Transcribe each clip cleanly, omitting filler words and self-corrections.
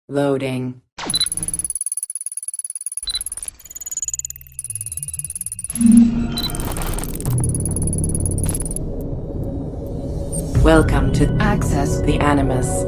Loading. Welcome to access the Animus.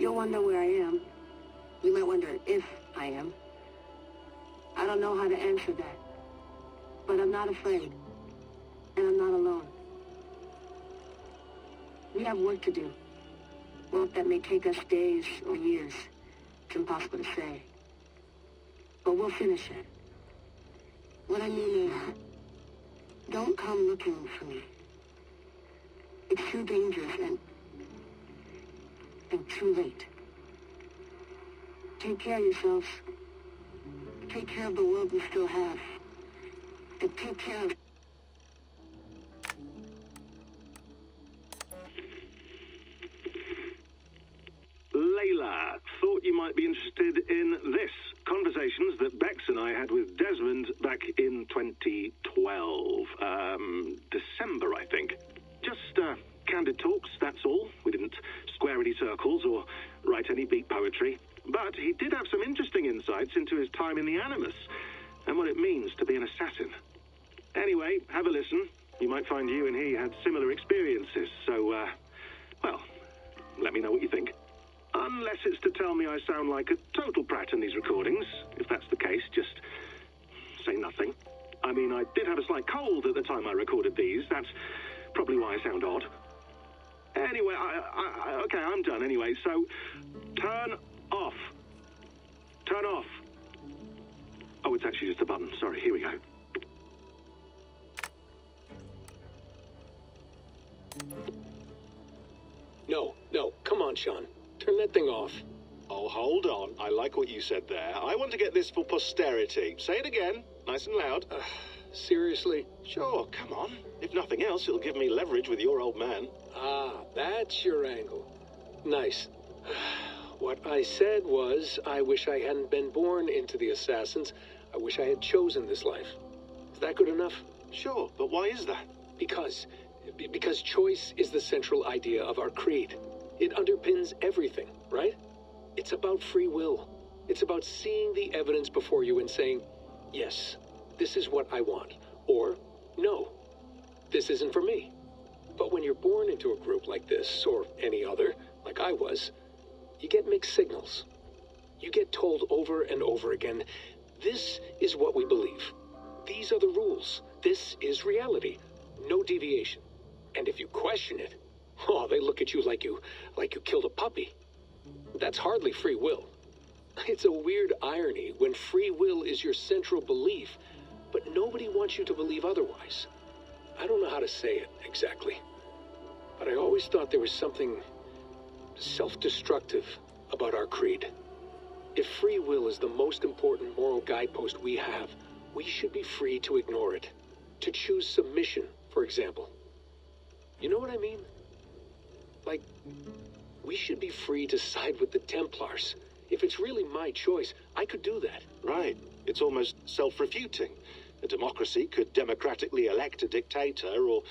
You'll wonder where I am. You might wonder if I am. I don't know how to answer that. But I'm not afraid. And I'm not alone. We have work to do. Work that may take us days or years. It's impossible to say. But we'll finish it. What I mean is, don't come looking for me. It's too dangerous and too late. Take care of yourselves. Take care of the world we still have. And take care of... Layla, thought you might be interested in this. Conversations that Bex and I had with Desmond back in 2012. December, I think. Just candid talks, that's all. We didn't square any circles or write any beat poetry. But he did have some interesting insights into his time in the Animus and what it means to be an assassin. Anyway, have a listen. You might find you and he had similar experiences. So, well, let me know what you think. Unless it's to tell me I sound like a total prat in these recordings. If that's the case, just say nothing. I mean, I did have a slight cold at the time I recorded these. That's probably why I sound odd. Anyway, okay, I'm done anyway. So, turn off. Turn off. Oh, it's actually just a button. Sorry, here we go. No, come on, Sean. Turn that thing off. Oh, hold on. I like what you said there. I want to get this for posterity. Say it again, nice and loud. Seriously? Sure, come on. If nothing else, it'll give me leverage with your old man. Ah, that's your angle. Nice. What I said was, I wish I hadn't been born into the Assassins. I wish I had chosen this life. Is that good enough? Sure, but why is that? Because choice is the central idea of our creed. It underpins everything, right? It's about free will. It's about seeing the evidence before you and saying, yes, this is what I want. Or, no, this isn't for me. But when you're born into a group like this, or any other, like I was, you get mixed signals. You get told over and over again, this is what we believe. These are the rules. This is reality. No deviation. And if you question it, oh, they look at you like you killed a puppy. That's hardly free will. It's a weird irony when free will is your central belief, but nobody wants you to believe otherwise. I don't know how to say it exactly, but I always thought there was something self-destructive about our creed. If free will is the most important moral guidepost we have, we should be free to ignore it. To choose submission, for example. You know what I mean? Like, we should be free to side with the Templars. If it's really my choice, I could do that. Right. It's almost self-refuting. A democracy could democratically elect a dictator or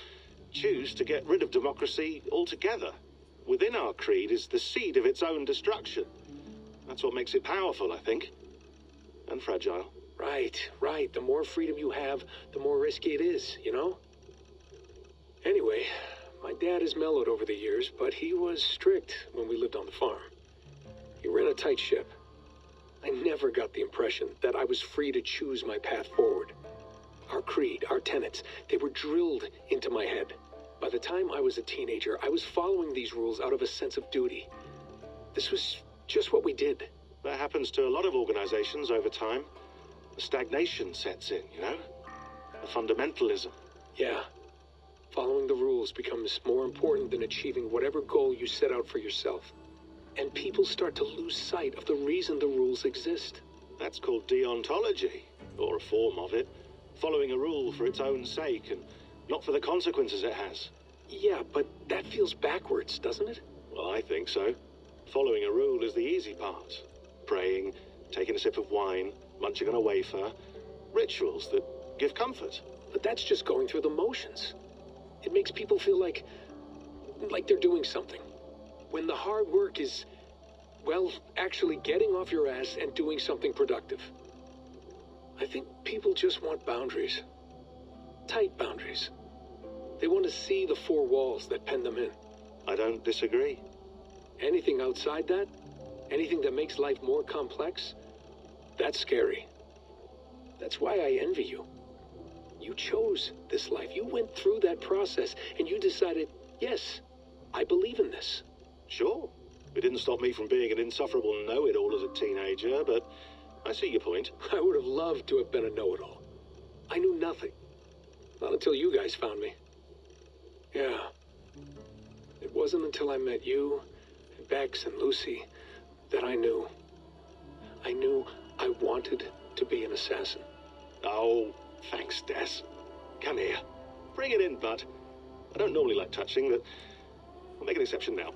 choose to get rid of democracy altogether. Within our creed is the seed of its own destruction. That's what makes it powerful, I think. And fragile. Right. The more freedom you have, the more risky it is, you know? Anyway, my dad has mellowed over the years, but he was strict when we lived on the farm. He ran a tight ship. I never got the impression that I was free to choose my path forward. Our creed, our tenets, they were drilled into my head. By the time I was a teenager, I was following these rules out of a sense of duty. This was just what we did. That happens to a lot of organizations over time. The stagnation sets in, you know? The fundamentalism. Yeah. Following the rules becomes more important than achieving whatever goal you set out for yourself. And people start to lose sight of the reason the rules exist. That's called deontology, or a form of it. Following a rule for its own sake and not for the consequences it has. Yeah, but that feels backwards, doesn't it? Well, I think so. Following a rule is the easy part. Praying, taking a sip of wine, munching on a wafer. Rituals that give comfort. But that's just going through the motions. It makes people feel like they're doing something. When the hard work is, well, actually getting off your ass and doing something productive. I think people just want boundaries. Tight boundaries. They want to see the four walls that pen them in. I don't disagree. Anything outside that, Anything that makes life more complex, that's scary. That's why I envy you. You chose this life. You went through that process, and you decided, yes, I believe in this. Sure. It didn't stop me from being an insufferable know-it-all as a teenager, but I see your point. I would have loved to have been a know-it-all. I knew nothing. Not until you guys found me. Yeah. It wasn't until I met you, and Bex, and Lucy, that I knew. I knew I wanted to be an assassin. Oh, thanks, Des. Come here. Bring it in, bud. I don't normally like touching, but I'll make an exception now.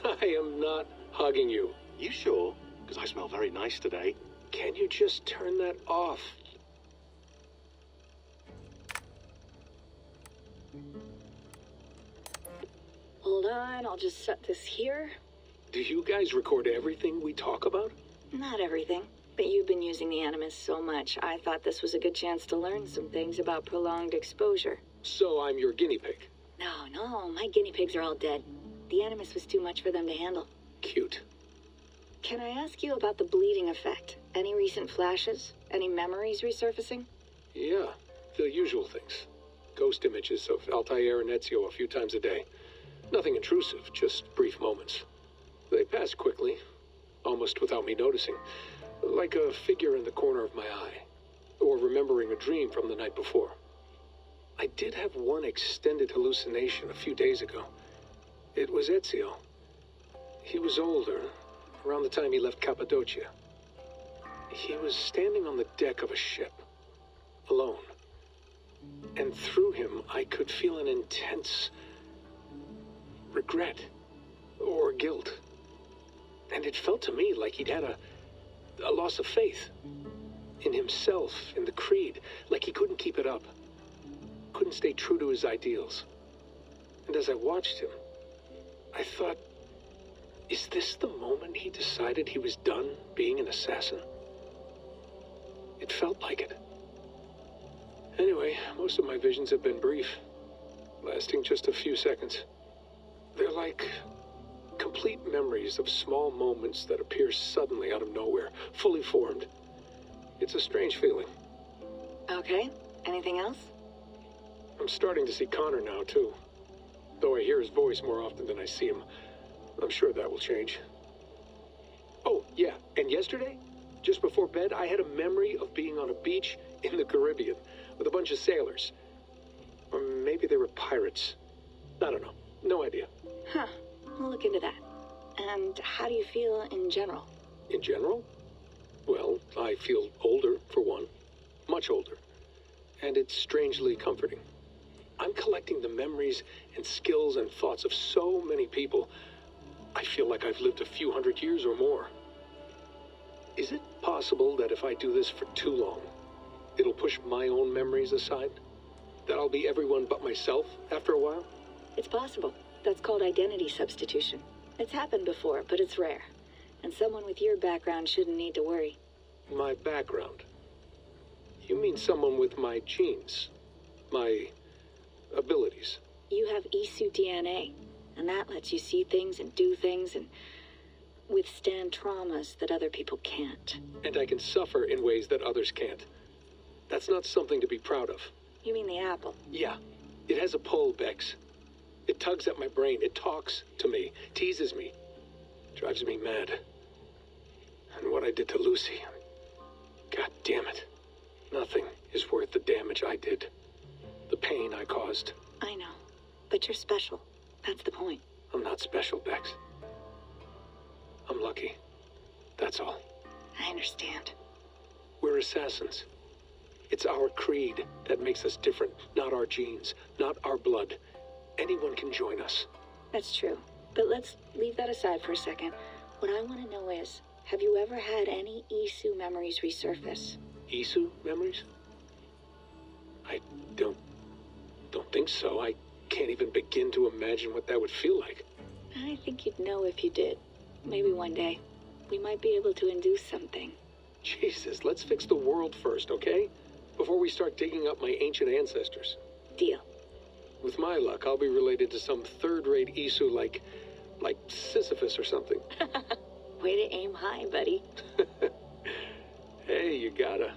I am not hugging you. You sure? Because I smell very nice today. Can you just turn that off? Hold on, I'll just set this here. Do you guys record everything we talk about? Not everything, but you've been using the Animus so much, I thought this was a good chance to learn some things about prolonged exposure. So I'm your guinea pig. No, my guinea pigs are all dead. The Animus was too much for them to handle. Cute. Can I ask you about the bleeding effect? Any recent flashes? Any memories resurfacing? Yeah, the usual things. Ghost images of Altair and Ezio a few times a day. Nothing intrusive, just brief moments. They pass quickly, almost without me noticing. Like a figure in the corner of my eye. Or remembering a dream from the night before. I did have one extended hallucination a few days ago. It was Ezio. He was older, around the time he left Cappadocia. He was standing on the deck of a ship, alone. And through him, I could feel an intense regret or guilt. And it felt to me like he'd had a loss of faith in himself, in the creed, like he couldn't keep it up, couldn't stay true to his ideals. And as I watched him, I thought, is this the moment he decided he was done being an assassin? It felt like it. Anyway, most of my visions have been brief, lasting just a few seconds. They're like complete memories of small moments that appear suddenly out of nowhere, fully formed. It's a strange feeling. Okay, anything else? I'm starting to see Connor now, too. Though I hear his voice more often than I see him, I'm sure that will change. Oh, yeah, and yesterday, just before bed, I had a memory of being on a beach in the Caribbean with a bunch of sailors. Or maybe they were pirates. I don't know. No idea. Huh, we'll look into that. And how do you feel in general? In general? Well, I feel older, for one. Much older. And it's strangely comforting. I'm collecting the memories and skills and thoughts of so many people. I feel like I've lived a few hundred years or more. Is it possible that if I do this for too long, it'll push my own memories aside? That I'll be everyone but myself after a while? It's possible. That's called identity substitution. It's happened before, but it's rare. And someone with your background shouldn't need to worry. My background? You mean someone with my genes? My abilities? You have Isu DNA, and that lets you see things and do things and withstand traumas that other people can't. And I can suffer in ways that others can't. That's not something to be proud of. You mean the apple? Yeah. It has a pull, Bex. It tugs at my brain. It talks to me. Teases me. Drives me mad. And what I did to Lucy. God damn it. Nothing is worth the damage I did. The pain I caused. I know. But you're special. That's the point. I'm not special, Bex. I'm lucky. That's all. I understand. We're assassins. It's our creed that makes us different, not our genes, not our blood. Anyone can join us. That's true. But let's leave that aside for a second. What I want to know is, have you ever had any Isu memories resurface? Isu memories? I don't think so. I can't even begin to imagine what that would feel like. I think you'd know if you did. Maybe one day, we might be able to induce something. Jesus, let's fix the world first, okay? Before we start digging up my ancient ancestors. Deal. With my luck, I'll be related to some third-rate Isu like Sisyphus or something. Way to aim high, buddy. Hey, you gotta.